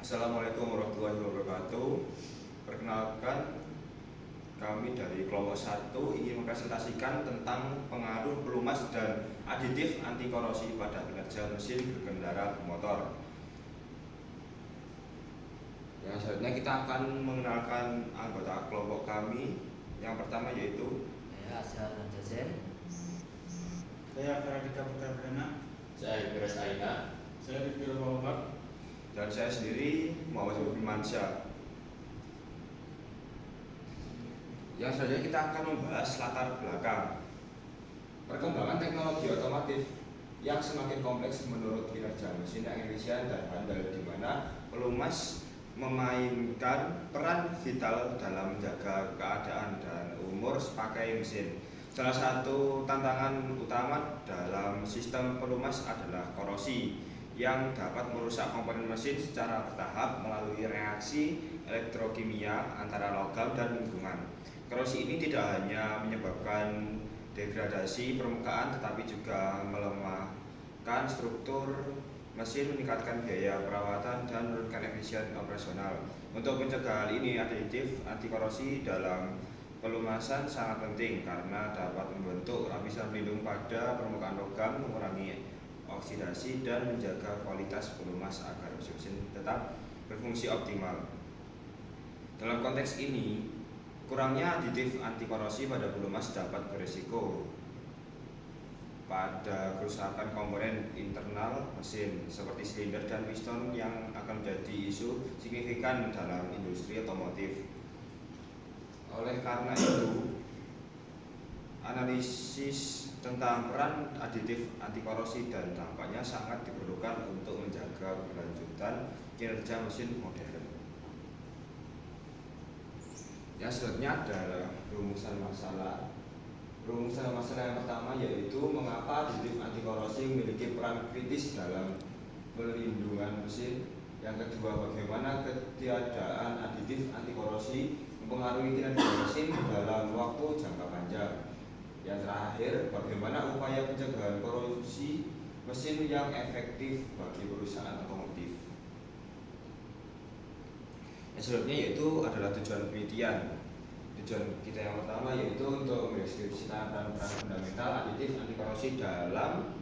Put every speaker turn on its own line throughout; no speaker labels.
Assalamualaikum warahmatullahi wabarakatuh. Perkenalkan, kami dari kelompok 1 ingin mempresentasikan tentang pengaruh pelumas dan aditif anti korosi pada kinerja mesin berkendara bermotor. Yang selanjutnya kita akan mengenalkan anggota kelompok kami. Yang pertama yaitu
Saya Jazen.
Saya Feradika Putra Perdana.
Saya Beres Aina.
Saya Rifki Muhammad.
dan saya sendiri Muhammad Firmansyah. Yang selanjutnya kita akan membahas latar belakang perkembangan teknologi otomotif yang semakin kompleks menurut kinerja mesin yang efisien dan handal, di mana pelumas memainkan peran vital dalam menjaga keadaan dan umur pakai mesin. Salah satu tantangan utama dalam sistem pelumas adalah korosi yang dapat merusak komponen mesin secara bertahap melalui reaksi elektrokimia antara logam dan lingkungan. Korosi ini tidak hanya menyebabkan degradasi permukaan tetapi juga melemahkan struktur mesin, meningkatkan biaya perawatan dan menurunkan efisien operasional. Untuk mencegah hal ini, aditif anti korosi dalam pelumasan sangat penting karena dapat membentuk lapisan pelindung pada permukaan logam, mengurangi oksidasi dan menjaga kualitas pelumas agar mesin tetap berfungsi optimal. Dalam konteks ini, kurangnya aditif anti korosi pada pelumas dapat berisiko pada kerusakan komponen internal mesin seperti silinder dan piston yang akan menjadi isu signifikan dalam industri otomotif. Oleh karena itu, analisis tentang peran aditif anti korosi dan dampaknya sangat diperlukan untuk menjaga keberlanjutan kinerja mesin modern. Yang selanjutnya adalah rumusan masalah. Rumusan masalah yang pertama yaitu mengapa aditif anti korosi memiliki peran kritis dalam pelindungan mesin. Yang kedua, bagaimana ketiadaan aditif anti korosi mempengaruhi kinerja mesin dalam waktu jangka panjang. Yang terakhir, bagaimana upaya pencegahan korosi mesin yang efektif bagi perusahaan otomotif. Yang selanjutnya yaitu adalah tujuan penelitian. Tujuan kita yang pertama yaitu untuk mendeskripsikan peran-peran fundamental aditif anti korosi dalam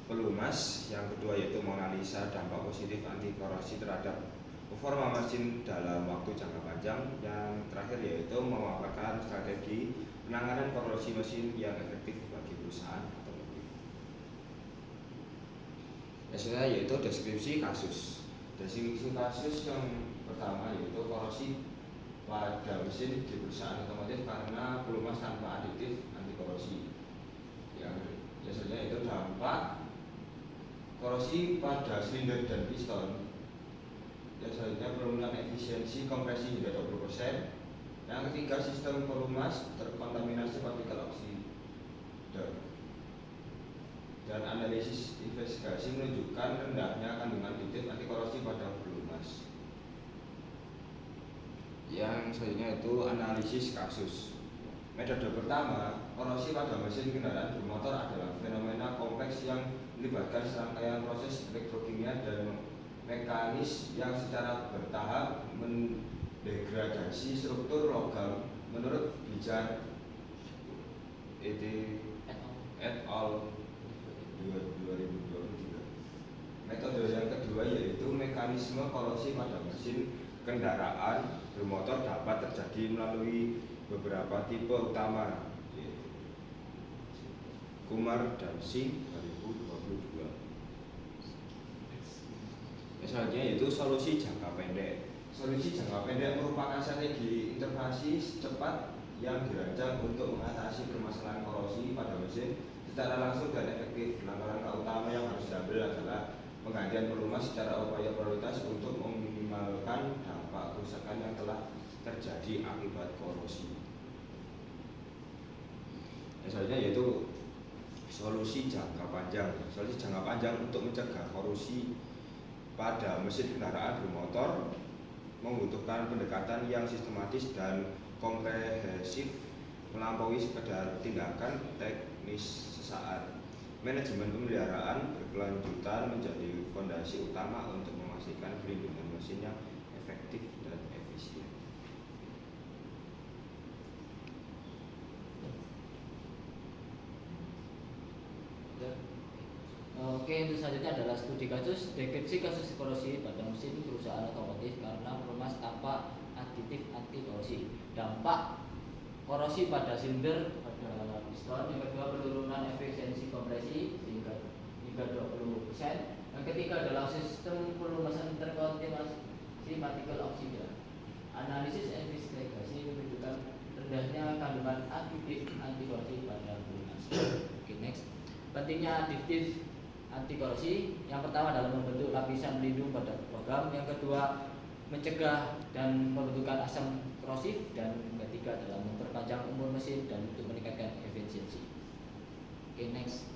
pelumas. Yang kedua yaitu menganalisa dampak positif anti korosi terhadap performa mesin dalam waktu jangka panjang. Yang terakhir yaitu memaparkan strategi penanganan korosi mesin yang efektif bagi perusahaan otomotif. Yang selanjutnya yaitu deskripsi kasus. Deskripsi kasus yang pertama yaitu korosi pada mesin di perusahaan otomotif karena pelumas tanpa aditif anti korosi. Yang selanjutnya yaitu dampak korosi pada silinder dan piston. Yang selanjutnya penurunan efisiensi kompresi hingga 20%. Yang ketiga, sistem pelumas terkontaminasi partikel oksida. Dan analisis investigasi menunjukkan rendahnya kandungan aditif anti korosi pada pelumas. Yang selanjutnya itu analisis kasus. Metode pertama, korosi pada mesin kendaraan bermotor adalah fenomena kompleks yang melibatkan serangkaian proses elektrokimia dan mekanis yang secara bertahap degradasi struktur logam. Menurut Bijar et al. 2023. Metode yang kedua yaitu mekanisme korosi pada mesin kendaraan bermotor dapat terjadi melalui beberapa tipe utama, yaitu Kumar dan Singh 2022. Misalnya yaitu solusi jangka pendek. Solusi jangka pendek merupakan strategi intervensi cepat yang dirancang untuk mengatasi permasalahan korosi pada mesin secara langsung dan efektif. Langkah-langkah utama yang harus diambil adalah penggantian pelumas secara upaya prioritas untuk meminimalkan dampak kerusakan yang telah terjadi akibat korosi. Yang selanjutnya yaitu solusi jangka panjang. Solusi jangka panjang untuk mencegah korosi pada mesin kendaraan bermotor membutuhkan pendekatan yang sistematis dan komprehensif melampaui sekedar tindakan teknis sesaat. Manajemen pemeliharaan berkelanjutan menjadi fondasi utama untuk memastikan pelindungan mesin yang efektif dan efisien.
Oke, untuk selanjutnya adalah studi kasus deskripsi kasus korosi pada mesin perusahaan otomotif karena pelumas tanpa aditif anti korosi. Dampak korosi pada silinder, pada piston. Yang kedua, penurunan efisiensi kompresi hingga 20%. Yang ketiga adalah sistem pelumasan terkontaminasi partikel oksida. Analisis investigasi menunjukkan rendahnya kandungan aditif anti korosi pada pelumas. Oke, next. Pentingnya aditif anti korosi, yang pertama adalah membentuk lapisan pelindung pada logam, yang kedua mencegah dan pembentukan asam korosif, dan ketiga adalah memperpanjang umur mesin dan untuk meningkatkan efisiensi. Oke, next.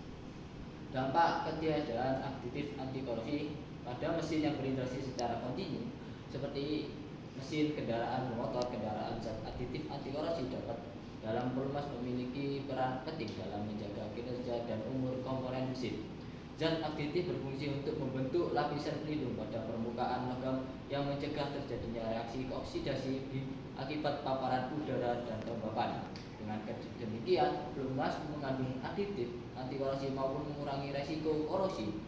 Dampak ketiadaan aditif anti korosi pada mesin yang berinteraksi secara kontinu seperti mesin kendaraan bermotor. Kendaraan zat aditif anti korosi dapat dalam pelumas memiliki peran penting dalam menjaga kinerja dan umur komponen mesin. Zat aditif berfungsi untuk membentuk lapisan pelindung pada permukaan logam yang mencegah terjadinya reaksi oksidasi akibat paparan udara dan kelembapan. Dengan demikian, pelumas mengandung aditif anti korosi maupun mengurangi resiko korosi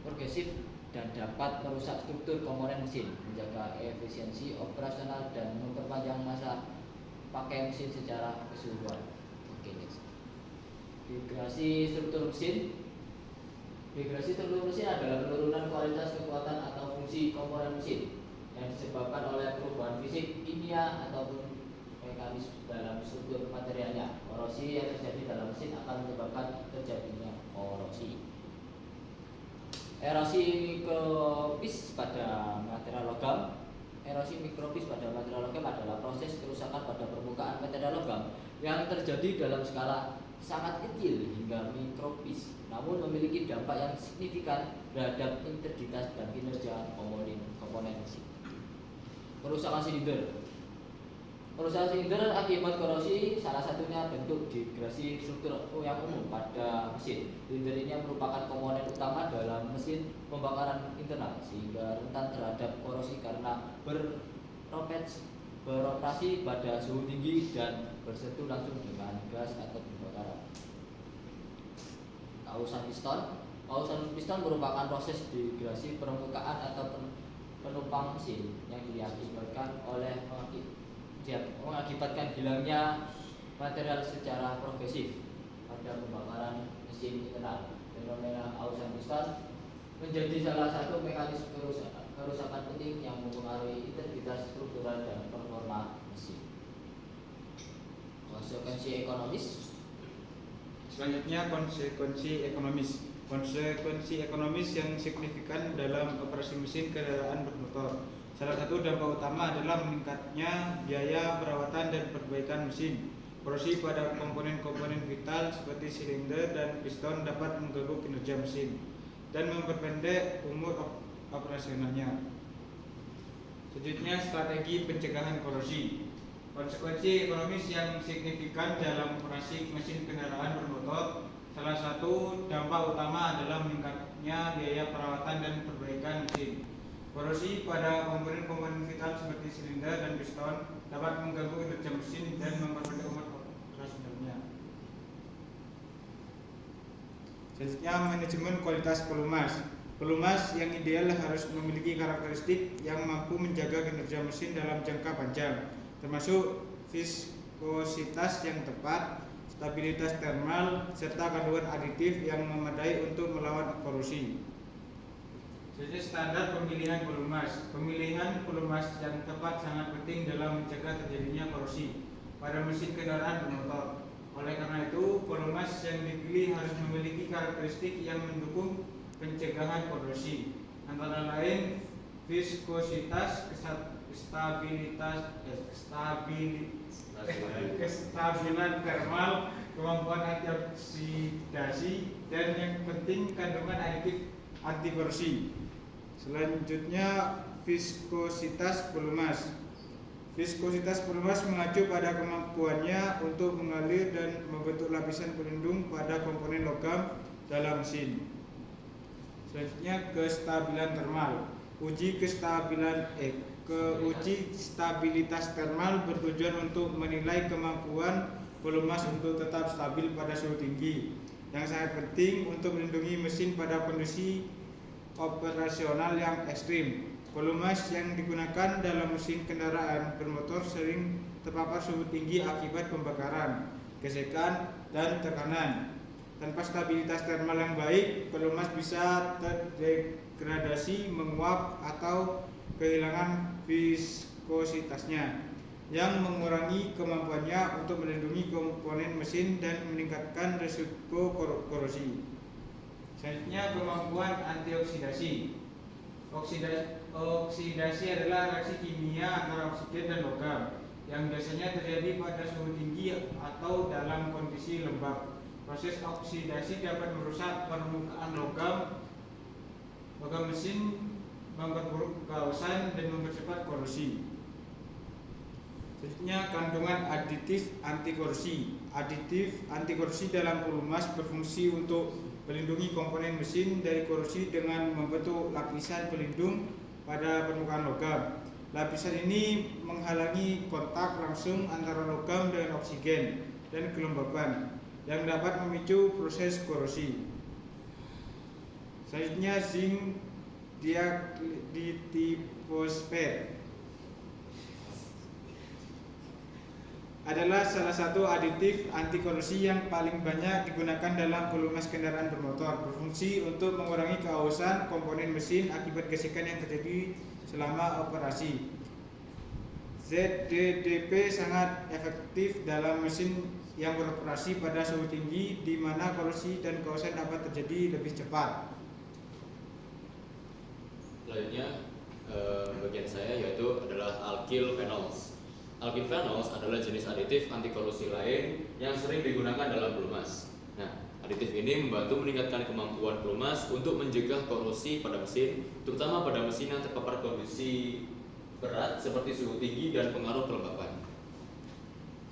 progresif dan dapat merusak struktur komponen mesin, menjaga efisiensi operasional dan memperpanjang masa pakai mesin secara keseluruhan. Oke, next. Degradasi struktur mesin. Degradasi struktur mesin adalah penurunan kualitas kekuatan atau fungsi komponen mesin yang disebabkan oleh perubahan fisik, kimia ataupun mekanis dalam struktur materialnya. Korosi yang terjadi dalam mesin akan menyebabkan terjadinya korosi. Erosi mikropis pada material logam. Erosi mikropis pada material logam adalah proses kerusakan pada permukaan material logam yang terjadi dalam skala sangat kecil hingga mikropis, namun memiliki dampak yang signifikan terhadap integritas dan kinerja komponen mesin. Kerusakan silinder. Kerusakan silinder akibat korosi salah satunya bentuk degradasi struktur yang umum pada mesin. Silinder ini merupakan komponen utama dalam mesin pembakaran internal sehingga rentan terhadap korosi karena beroperasi pada suhu tinggi dan bersentuh langsung dengan gas atau pembakaran. Kausan piston. Kausan piston merupakan proses degradasi permukaan atau penumpang mesin yang mengakibatkan hilangnya material secara progresif pada pembakaran mesin internal. Fenomena kausan piston menjadi salah satu mekanisme kerusakan penting yang mempengaruhi integritas struktural dan performa mesin. Konsekuensi ekonomis.
Selanjutnya konsekuensi ekonomis. Konsekuensi ekonomis yang signifikan dalam operasi mesin kendaraan bermotor. Salah satu dampak utama adalah meningkatnya biaya perawatan dan perbaikan mesin. Korosi pada komponen-komponen vital seperti silinder dan piston dapat mengganggu kinerja mesin dan memperpendek umur operasionalnya. Selanjutnya, strategi pencegahan korosi. Konsekuensi ekonomis yang signifikan dalam operasi mesin kendaraan bermotor. Salah satu dampak utama adalah meningkatnya biaya perawatan dan perbaikan mesin. Korosi pada komponen-komponen vital seperti silinder dan piston dapat mengganggu kinerja mesin dan memperpendek umur operasionalnya. Selanjutnya, manajemen kualitas pelumas. Pelumas yang ideal harus memiliki karakteristik yang mampu menjaga kinerja mesin dalam jangka panjang, termasuk viskositas yang tepat, stabilitas termal, serta kandungan aditif yang memadai untuk melawan korosi. Jadi standar pemilihan pelumas. Pemilihan pelumas yang tepat sangat penting dalam mencegah terjadinya korosi pada mesin kendaraan bermotor. Oleh karena itu, pelumas yang dipilih harus memiliki karakteristik yang mendukung pencegahan korosi, antara lain viskositas, kestabilan termal, kemampuan antioksidasi, dan yang penting kandungan aditif anti korosi. Selanjutnya, viskositas pelumas. Viskositas pelumas mengacu pada kemampuannya untuk mengalir dan membentuk lapisan pelindung pada komponen logam dalam mesin. Selanjutnya kestabilan termal. Uji stabilitas termal bertujuan untuk menilai kemampuan pelumas untuk tetap stabil pada suhu tinggi, yang sangat penting untuk melindungi mesin pada kondisi operasional yang ekstrim. Pelumas yang digunakan dalam mesin kendaraan bermotor sering terpapar suhu tinggi akibat pembakaran, gesekan, dan tekanan. Tanpa stabilitas termal yang baik, pelumas bisa terdegradasi, menguap, atau kehilangan viskositasnya, yang mengurangi kemampuannya untuk melindungi komponen mesin dan meningkatkan risiko korosi. Selanjutnya, kemampuan antioksidasi. Oksidasi adalah reaksi kimia antara oksigen dan logam yang biasanya terjadi pada suhu tinggi atau dalam kondisi lembab. Proses oksidasi dapat merusak permukaan logam mesin, memperburuk kausan, dan mempercepat korosi. Selanjutnya, kandungan aditif anti korasi. Aditif anti korasi dalam pelumas berfungsi untuk melindungi komponen mesin dari korosi dengan membentuk lapisan pelindung pada permukaan logam. Lapisan ini menghalangi kontak langsung antara logam dengan oksigen dan kelembaban, yang dapat memicu proses korosi. Selanjutnya, zinc dietiposfat adalah salah satu aditif anti korosi yang paling banyak digunakan dalam pelumas kendaraan bermotor. Berfungsi untuk mengurangi keausan komponen mesin akibat gesekan yang terjadi selama operasi. ZDDP sangat efektif dalam mesin yang beroperasi pada suhu tinggi, di mana korosi dan keausan dapat terjadi lebih cepat.
Selanjutnya bagian saya yaitu adalah alkyl phenols. Alkyl phenols adalah jenis aditif anti korosi lain yang sering digunakan dalam pelumas. Nah, aditif ini membantu meningkatkan kemampuan pelumas untuk mencegah korosi pada mesin, terutama pada mesin yang terpapar kondisi berat seperti suhu tinggi dan pengaruh kelembapan.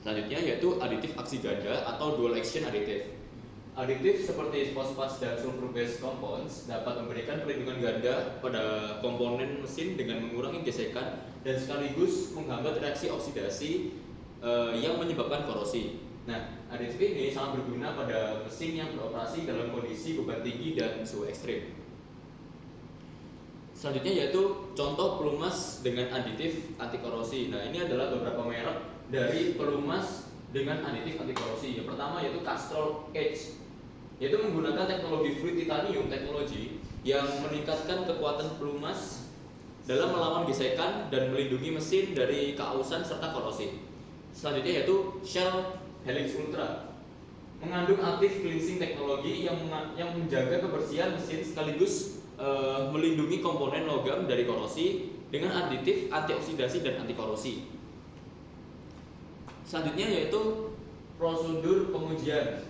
Selanjutnya yaitu aditif aksi ganda atau dual action aditif. Aditif seperti fosfat dan sulfur based compounds dapat memberikan perlindungan ganda pada komponen mesin dengan mengurangi gesekan dan sekaligus menghambat reaksi oksidasi yang menyebabkan korosi. Nah, aditif ini sangat berguna pada mesin yang beroperasi dalam kondisi beban tinggi dan suhu ekstrim. Selanjutnya yaitu contoh pelumas dengan aditif anti korosi. Nah, ini adalah beberapa merek dari pelumas dengan aditif anti korosi. Yang pertama yaitu Castrol Edge, yaitu menggunakan teknologi fluid titanium teknologi yang meningkatkan kekuatan pelumas dalam melawan gesekan dan melindungi mesin dari keausan serta korosi. Selanjutnya yaitu Shell Helix Ultra, mengandung aktif cleansing teknologi yang menjaga kebersihan mesin sekaligus melindungi komponen logam dari korosi dengan aditif antioksidasi dan anti korosi. Selanjutnya yaitu prosedur pengujian.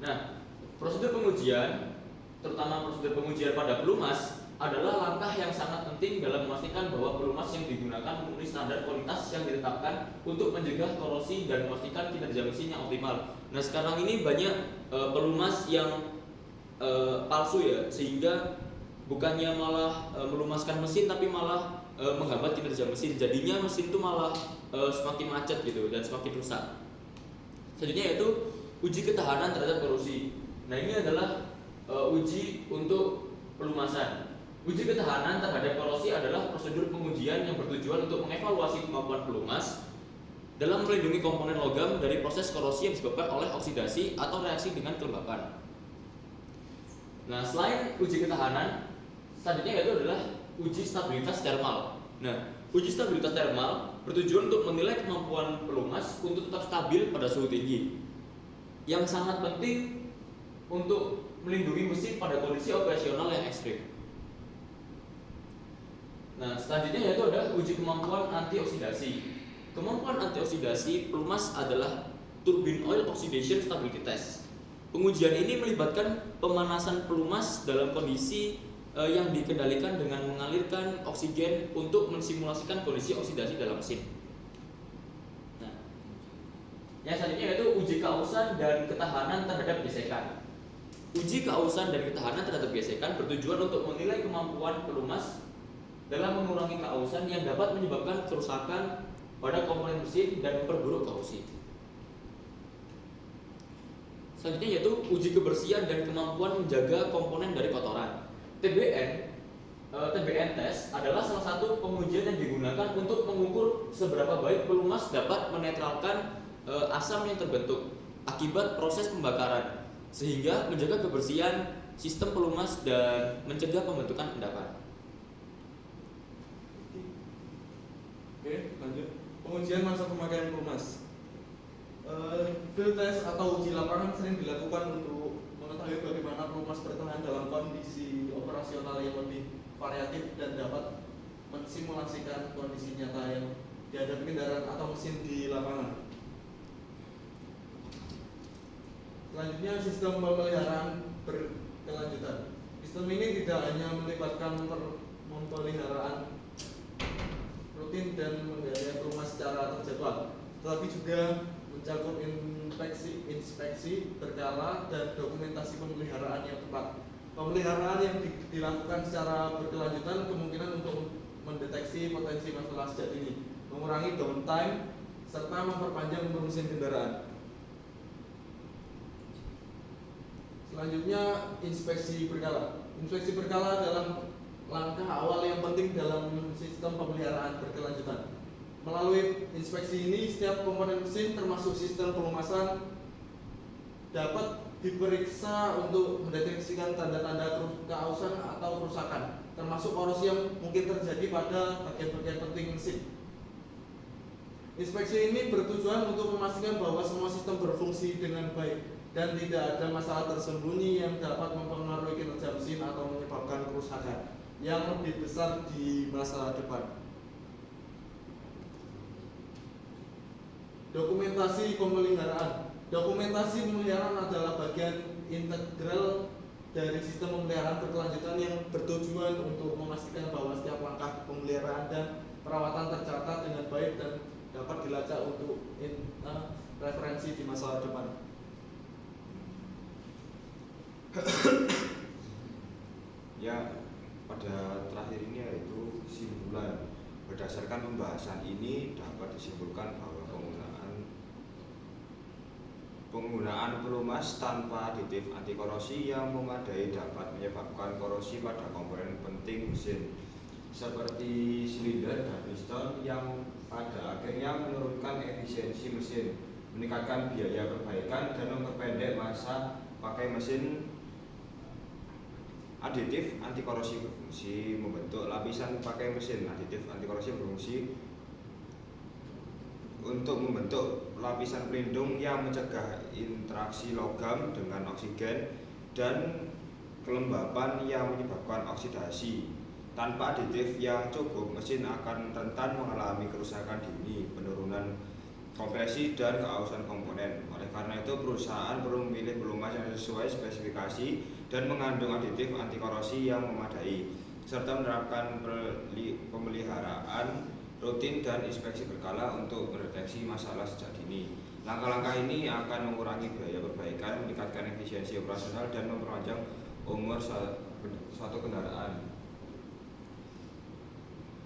Nah, prosedur pengujian, terutama prosedur pengujian pada pelumas, adalah langkah yang sangat penting dalam memastikan bahwa pelumas yang digunakan memenuhi standar kualitas yang ditetapkan untuk mencegah korosi dan memastikan kinerja mesin yang optimal. Nah, sekarang ini banyak pelumas yang palsu ya, sehingga bukannya malah melumaskan mesin tapi malah menghambat kinerja mesin. Jadinya mesin itu malah semakin macet gitu dan semakin rusak. Selanjutnya yaitu uji ketahanan terhadap korosi. Nah, ini adalah uji untuk pelumasan. Uji ketahanan terhadap korosi adalah prosedur pengujian yang bertujuan untuk mengevaluasi kemampuan pelumas dalam melindungi komponen logam dari proses korosi yang disebabkan oleh oksidasi atau reaksi dengan kelembapan. Nah, selain uji ketahanan, selanjutnya yaitu adalah uji stabilitas termal. Nah, uji stabilitas termal bertujuan untuk menilai kemampuan pelumas untuk tetap stabil pada suhu tinggi, yang sangat penting untuk melindungi mesin pada kondisi operasional yang ekstrim. Nah, selanjutnya yaitu ada uji kemampuan antioksidasi. Kemampuan antioksidasi pelumas adalah turbine oil oxidation stability test. Pengujian ini melibatkan pemanasan pelumas dalam kondisi yang dikendalikan dengan mengalirkan oksigen untuk mensimulasikan kondisi oksidasi dalam mesin. Nah, yang selanjutnya yaitu uji keausan dan ketahanan terhadap gesekan. Uji keausan dan ketahanan terhadap gesekan bertujuan untuk menilai kemampuan pelumas dalam mengurangi keausan yang dapat menyebabkan kerusakan pada komponen mesin dan memperburuk korrosi. Selanjutnya yaitu uji kebersihan dan kemampuan menjaga komponen dari kotoran. TBN test adalah salah satu pengujian yang digunakan untuk mengukur seberapa baik pelumas dapat menetralkan asam yang terbentuk akibat proses pembakaran, sehingga menjaga kebersihan sistem pelumas dan mencegah pembentukan endapan.
Oke, lanjut. Pengujian masa pemakaian pelumas. Field test atau uji lapangan sering dilakukan untuk mengetahui bagaimana pelumas bertahan dalam kondisi operasional yang lebih variatif dan dapat mensimulasikan kondisi nyata yang dihadapi kendaraan atau mesin di lapangan. Selanjutnya, sistem pemeliharaan berkelanjutan. Sistem ini tidak hanya melibatkan pemeliharaan rutin dan menjaga pelumas secara terjadwal, tetapi juga mencakup inspeksi berkala dan dokumentasi pemeliharaan yang tepat. Pemeliharaan yang dilakukan secara berkelanjutan kemungkinan untuk mendeteksi potensi masalah sejak dini, mengurangi downtime, serta memperpanjang umur mesin kendaraan. Selanjutnya, inspeksi berkala. Inspeksi berkala adalah langkah awal yang penting dalam sistem pemeliharaan berkelanjutan. Melalui inspeksi ini, setiap komponen mesin termasuk sistem pelumasan dapat diperiksa untuk mendeteksikan tanda-tanda keausan atau kerusakan, termasuk korosi yang mungkin terjadi pada bagian-bagian penting mesin. Inspeksi ini bertujuan untuk memastikan bahwa semua sistem berfungsi dengan baik dan tidak ada masalah tersembunyi yang dapat mempengaruhi kinerja mesin atau menyebabkan kerusakan yang lebih besar di masa depan. Dokumentasi pemeliharaan. Dokumentasi pemeliharaan adalah bagian integral dari sistem pemeliharaan berkelanjutan yang bertujuan untuk memastikan bahwa setiap langkah pemeliharaan dan perawatan tercatat dengan baik dan dapat dilacak untuk referensi di masa depan.
Ya, pada terakhir ini yaitu kesimpulan. Berdasarkan pembahasan ini dapat disimpulkan bahwa penggunaan pelumas tanpa aditif anti korosi yang memadai dapat menyebabkan korosi pada komponen penting mesin seperti silinder dan piston yang pada akhirnya menurunkan efisiensi mesin, meningkatkan biaya perbaikan dan memperpendek masa pakai mesin. Aditif anti korosi berfungsi membentuk lapisan pakai mesin. Aditif anti korosi berfungsi untuk membentuk lapisan pelindung yang mencegah interaksi logam dengan oksigen dan kelembapan yang menyebabkan oksidasi. Tanpa aditif yang cukup, mesin akan rentan mengalami kerusakan dini, penurunan kompresi dan keausan komponen. Oleh karena itu, perusahaan perlu memilih pelumas yang sesuai spesifikasi dan mengandung aditif anti korosi yang memadai, serta menerapkan pemeliharaan rutin dan inspeksi berkala untuk mendeteksi masalah sejak dini. Langkah-langkah ini akan mengurangi biaya perbaikan, meningkatkan efisiensi operasional dan memperpanjang umur suatu kendaraan.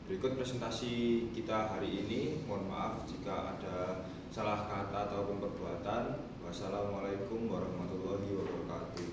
Berikut presentasi kita hari ini. Mohon maaf jika ada salah kata ataupun perbuatan. Wassalamualaikum warahmatullahi wabarakatuh.